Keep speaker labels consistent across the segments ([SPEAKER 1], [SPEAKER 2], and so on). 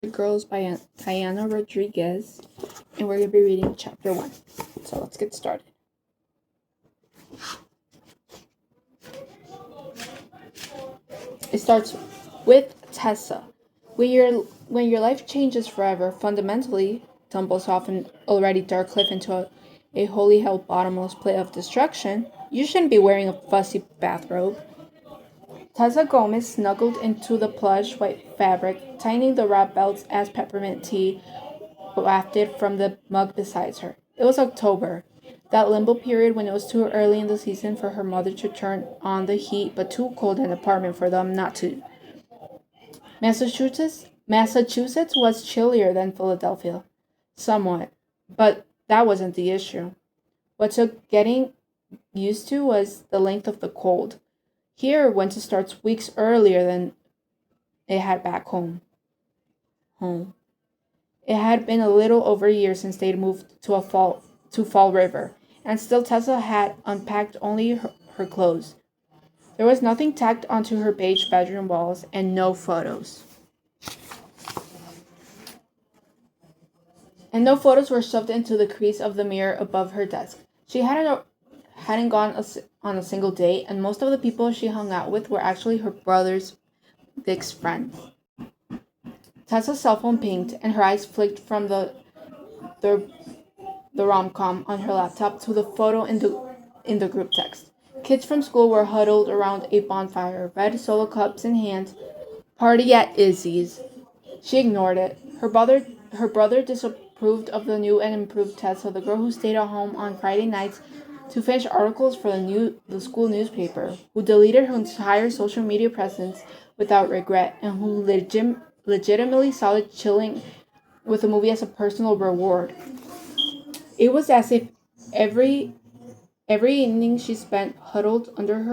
[SPEAKER 1] The Girls by Diana Rodriguez, and we're going to be reading chapter 1. So let's get started. It starts with Tessa. When your life changes forever, fundamentally, tumbles off an already dark cliff into a wholly hell bottomless pit of destruction, you shouldn't be wearing a fussy bathrobe. Tessa Gomez snuggled into the plush white fabric, tightening the wrap belts as peppermint tea wafted from the mug beside her. It was October, that limbo period when it was too early in the season for her mother to turn on the heat, but too cold an apartment for them not to. Massachusetts was chillier than Philadelphia, somewhat, but that wasn't the issue. What took getting used to was the length of the cold. Here, winter starts weeks earlier than it had back home. It had been a little over a year since they'd moved to Fall River, and still Tessa had unpacked only her clothes. There was nothing tacked onto her beige bedroom walls, and no photos. And no photos were shoved into the crease of the mirror above her desk. She hadn't gone on a single date, and most of the people she hung out with were actually her brother's Vic's friends. Tessa's cell phone pinged, and her eyes flicked from the rom-com on her laptop to the photo in the group text. Kids from school were huddled around a bonfire, red solo cups in hand. Party at Izzy's. She ignored it. Her brother disapproved of the new and improved Tessa, the girl who stayed at home on Friday nights to finish articles for the school newspaper, who deleted her entire social media presence without regret, and who legitimately saw it chilling with a movie as a personal reward. It was as if every evening she spent huddled under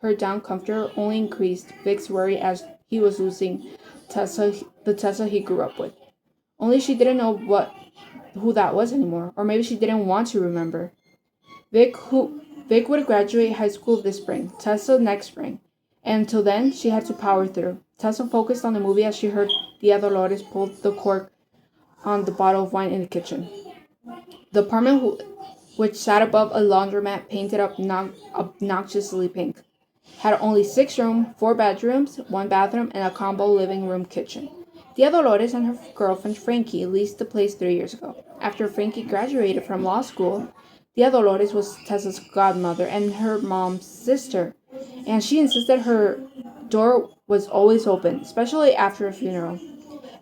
[SPEAKER 1] her down comforter only increased Vic's worry as he was losing the Tessa he grew up with. Only she didn't know who that was anymore, or maybe she didn't want to remember. Vic would graduate high school this spring, Tessa next spring, and until then she had to power through. Tessa focused on the movie as she heard Tia Dolores pull the cork on the bottle of wine in the kitchen. The apartment, which sat above a laundromat painted up obnoxiously pink, had only 6 rooms, 4 bedrooms, 1 bathroom, and a combo living room kitchen. Tia Dolores and her girlfriend Frankie leased the place 3 years ago. After Frankie graduated from law school, Tia Dolores was Tessa's godmother and her mom's sister, and she insisted her door was always open, especially after a funeral.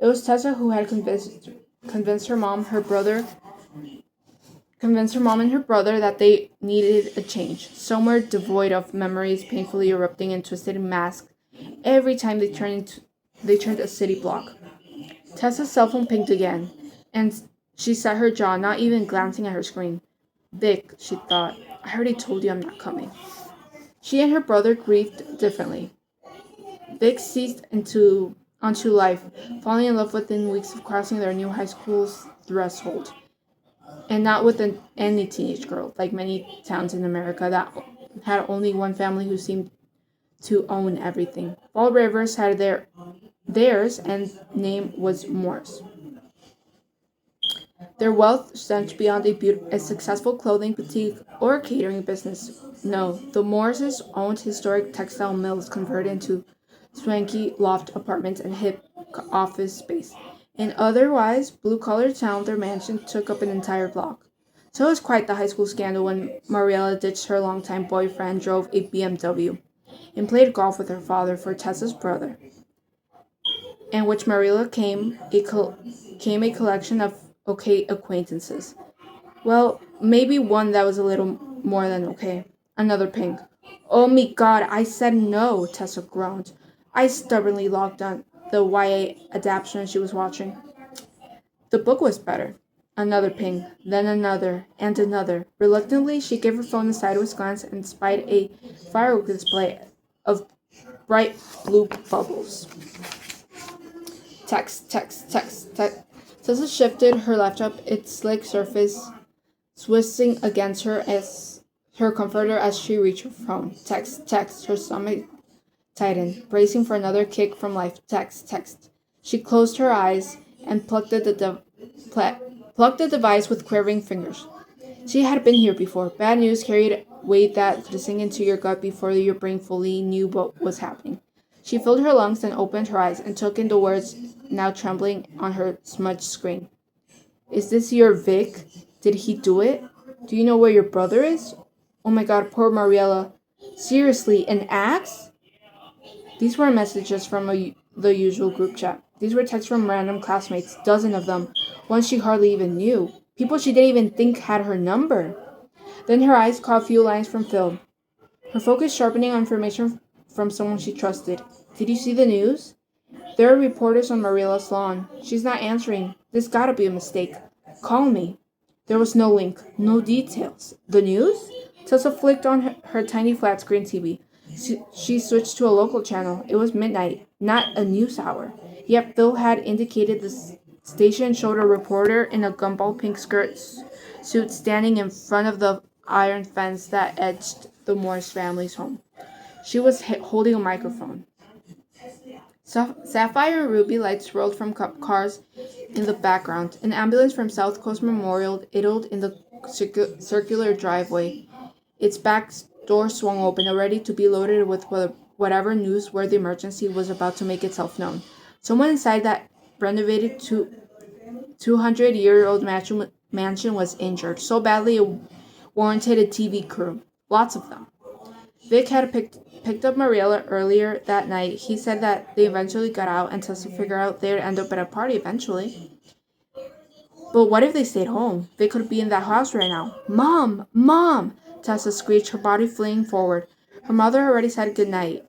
[SPEAKER 1] It was Tessa who had convinced her mom and her brother that they needed a change, somewhere devoid of memories painfully erupting in twisted masks every time they turned a city block. Tessa's cell phone pinged again, and she set her jaw, not even glancing at her screen. Vic, she thought, I already told you I'm not coming. She and her brother grieved differently. Vic seized onto life, falling in love within weeks of crossing their new high school's threshold. And not with any teenage girl, like many towns in America that had only one family who seemed to own everything. Fall Rivers had theirs, and name was Morse. Their wealth stretched beyond a successful clothing boutique or a catering business. No, the Morses owned historic textile mills converted into swanky loft apartments and hip office space. In otherwise blue-collar town, their mansion took up an entire block. So it was quite the high school scandal when Mariella ditched her longtime boyfriend, drove a BMW, and played golf with her father for Tessa's brother, and which Mariella came a collection of okay acquaintances. Well, maybe one that was a little more than okay. Another ping. Oh my god, I said no, Tessa groaned. I stubbornly logged on the YA adaptation she was watching. The book was better. Another ping, then another, and another. Reluctantly, she gave her phone a sideways glance and spied a firework display of bright blue bubbles. Text. Tessa shifted her laptop, its slick surface swishing against her comforter as she reached her phone. Text. Her stomach tightened, bracing for another kick from life. Text. She closed her eyes and plucked the device with quivering fingers. She had been here before. Bad news carried weight that could sink into your gut before your brain fully knew what was happening. She filled her lungs and opened her eyes and took in the words now trembling on her smudged screen. Is this your Vic? Did he do it? Do you know where your brother is? Oh my god, poor Mariella. Seriously, an axe? These weren't messages from the usual group chat. These were texts from random classmates, dozen of them, ones she hardly even knew. People she didn't even think had her number. Then her eyes caught a few lines from Phil, her focus sharpening on information from someone she trusted. Did you see the news? There are reporters on Marilla's lawn. She's not answering. This gotta be a mistake. Call me. There was no link, no details. The news? Tessa flicked on her tiny flat screen TV. She switched to a local channel. It was midnight, not a news hour. Yet Phil had indicated the station showed a reporter in a gumball pink suit standing in front of the iron fence that edged the Morris family's home. She was holding a microphone. Sapphire and ruby lights swirled from cars in the background. An ambulance from South Coast Memorial idled in the circular driveway. Its back door swung open, ready to be loaded with whatever newsworthy emergency was about to make itself known. Someone inside that renovated 200-year-old mansion was injured, so badly it warranted a TV crew. Lots of them. Vic had picked up Mariella earlier that night. He said that they eventually got out and Tessa figured out they'd end up at a party eventually. But what if they stayed home? They could be in that house right now. Mom! Mom! Tessa screeched, her body fleeing forward. Her mother already said goodnight.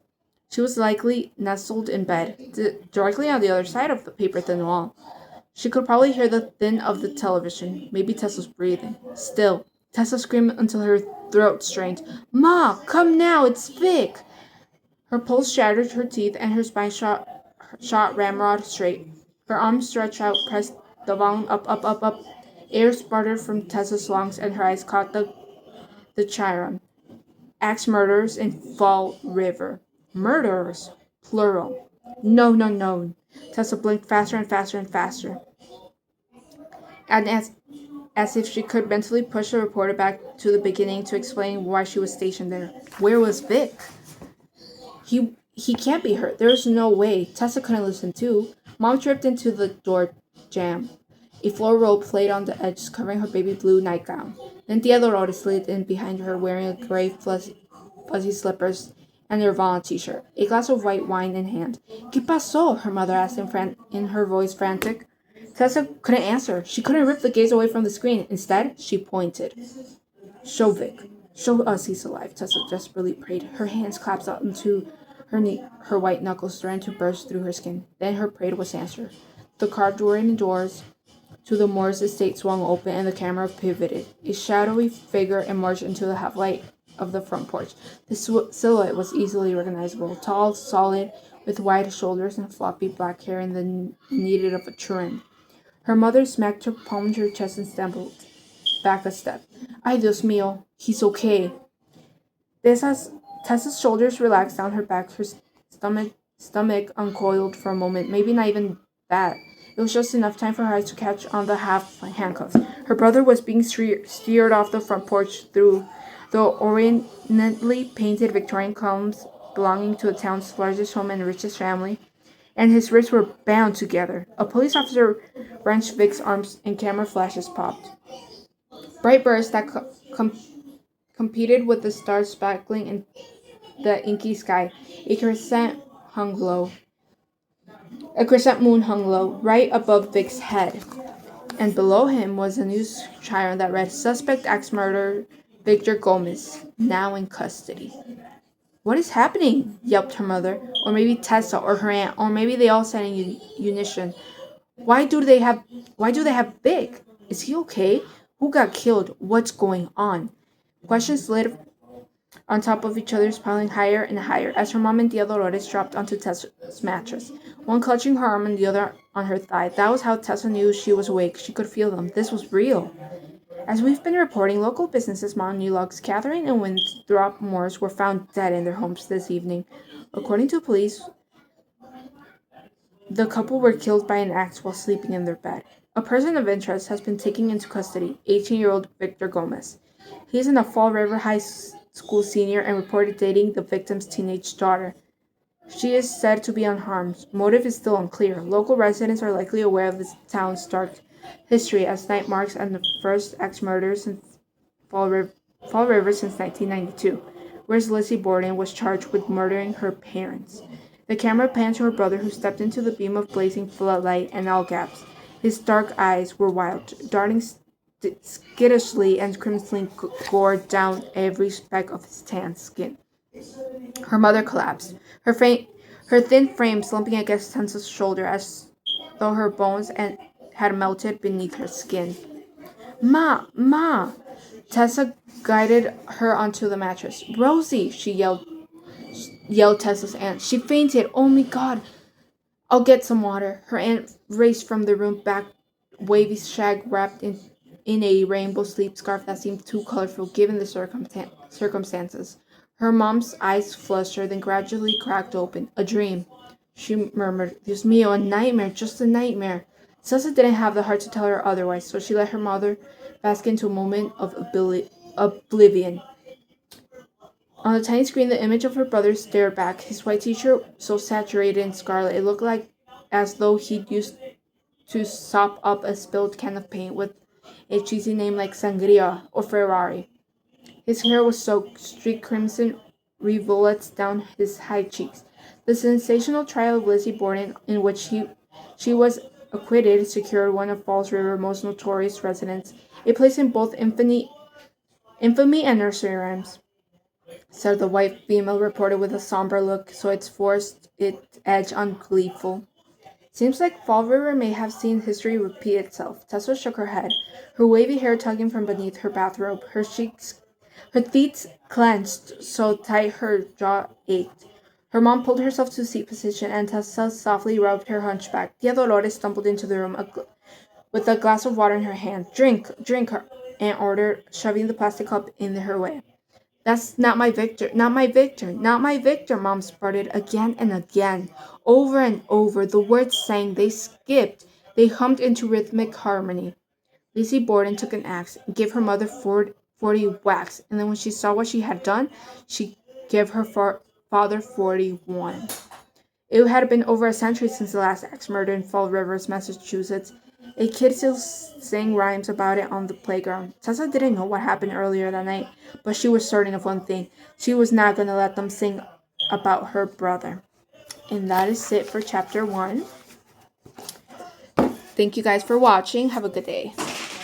[SPEAKER 1] She was likely nestled in bed, directly on the other side of the paper-thin wall. She could probably hear the din of the television. Maybe Tessa's breathing. Still, Tessa screamed until her throat strained. Ma, come now, it's Vic! Her pulse shattered her teeth and her spine shot ramrod straight. Her arms stretched out, pressed the volume up. Air sputtered from Tessa's lungs and her eyes caught the chiron. Axe murderers in Fall River. Murderers. Plural. No. Tessa blinked faster and faster. And as if she could mentally push the reporter back to the beginning to explain why she was stationed there. Where was Vic? He can't be hurt. There's no way. Tessa couldn't listen too. Mom tripped into the door jamb. A floor robe played on the edge, covering her baby blue nightgown. Then Tia Dolores slid in behind her, wearing a gray fuzzy slippers and a Nirvana t-shirt, a glass of white wine in hand. ¿Qué pasó? Her mother asked in her voice frantic. Tessa couldn't answer. She couldn't rip the gaze away from the screen. Instead, she pointed. Show Vic. Show us he's alive, Tessa desperately prayed. Her hands clasped out into her white knuckles threatened to burst through her skin. Then her prayer was answered. The car doors to the Moore's estate swung open and the camera pivoted. A shadowy figure emerged into the half-light of the front porch. The silhouette was easily recognizable, tall, solid, with wide shoulders and floppy black hair in the kneaded of a trim. Her mother smacked her palm to her chest and stumbled back a step. Ay, Dios mío, he's okay. Tessa's shoulders relaxed down her back, her stomach uncoiled for a moment, maybe not even that. It was just enough time for her eyes to catch on the handcuffs. Her brother was being steered off the front porch through the ornately painted Victorian columns belonging to the town's largest home and richest family, and his wrists were bound together. A police officer wrenched Vic's arms and camera flashes popped. Bright bursts that competed with the stars sparkling in the inky sky. A crescent moon hung low, right above Vic's head. And below him was a news chyron that read, Suspect axe murderer Victor Gomez, now in custody. What is happening? Yelped her mother. Or maybe Tessa or her aunt, or maybe they all said in unison. Why do they have Vic? Is he okay? Who got killed? What's going on? Questions slid on top of each other, piling higher and higher, as her mom and Tia Dolores dropped onto Tessa's mattress, one clutching her arm and the other on her thigh. That was how Tessa knew she was awake. She could feel them. This was real. As we've been reporting, local businesses Mount New Logs, Catherine and Winthrop Moores were found dead in their homes this evening. According to police, The couple were killed by an axe while sleeping in their bed. A person of interest has been taken into custody, 18-year-old Victor Gomez. He is a Fall River High School senior and reported dating the victim's teenage daughter. She is said to be unharmed. Motive is still unclear. Local residents are likely aware of the town's dark history as night marks and the first axe murders in Fall River since 1992, whereas Lizzie Borden was charged with murdering her parents. The camera panned to her brother, who stepped into the beam of blazing floodlight and all gaps. His dark eyes were wild, darting skittishly and crimson gore down every speck of his tan skin. Her mother collapsed, her thin frame slumping against Tessa's shoulder as though her bones had melted beneath her skin. Ma! Ma! Tessa guided her onto the mattress. Rosie! She yelled Tessa's aunt. She fainted. Oh my god. I'll get some water. Her aunt raced from the room, back wavy shag wrapped in a rainbow sleep scarf that seemed too colorful given the circumstances. Her mom's eyes flushed, then gradually cracked open. A dream, she murmured. Dios mío, a nightmare, just a nightmare. Tessa didn't have the heart to tell her otherwise, so she let her mother bask into a moment of oblivion. On the tiny screen, the image of her brother stared back, his white t-shirt so saturated in scarlet it looked like as though he'd used to sop up a spilled can of paint with a cheesy name like Sangria or Ferrari. His hair was soaked, streaked crimson rivulets down his high cheeks. The sensational trial of Lizzie Borden, in which she was acquitted, secured one of Falls River's most notorious residents a place in both infamy and nursery rhymes, said the white female reporter with a somber look, so its forced its edge ungleeful. Seems like Fall River may have seen history repeat itself. Tessa shook her head, her wavy hair tugging from beneath her bathrobe. Her teeth clenched so tight her jaw ached. Her mom pulled herself to seat position, and Tessa softly rubbed her hunchback. Tia Dolores stumbled into the room with a glass of water in her hand. Drink, her aunt ordered, shoving the plastic cup in her way. That's not my Victor, not my Victor, not my Victor, Mom sputtered again and again. Over and over, the words sang, they skipped, they hummed into rhythmic harmony. Lizzie Borden took an axe and gave her mother 40 whacks, and then when she saw what she had done, she gave her father 41. It had been over a century since the last axe murder in Fall River, Massachusetts. A kid still sang rhymes about it on the playground. Tessa didn't know what happened earlier that night, but she was certain of one thing. She was not going to let them sing about her brother. And that is it for chapter 1. Thank you guys for watching. Have a good day.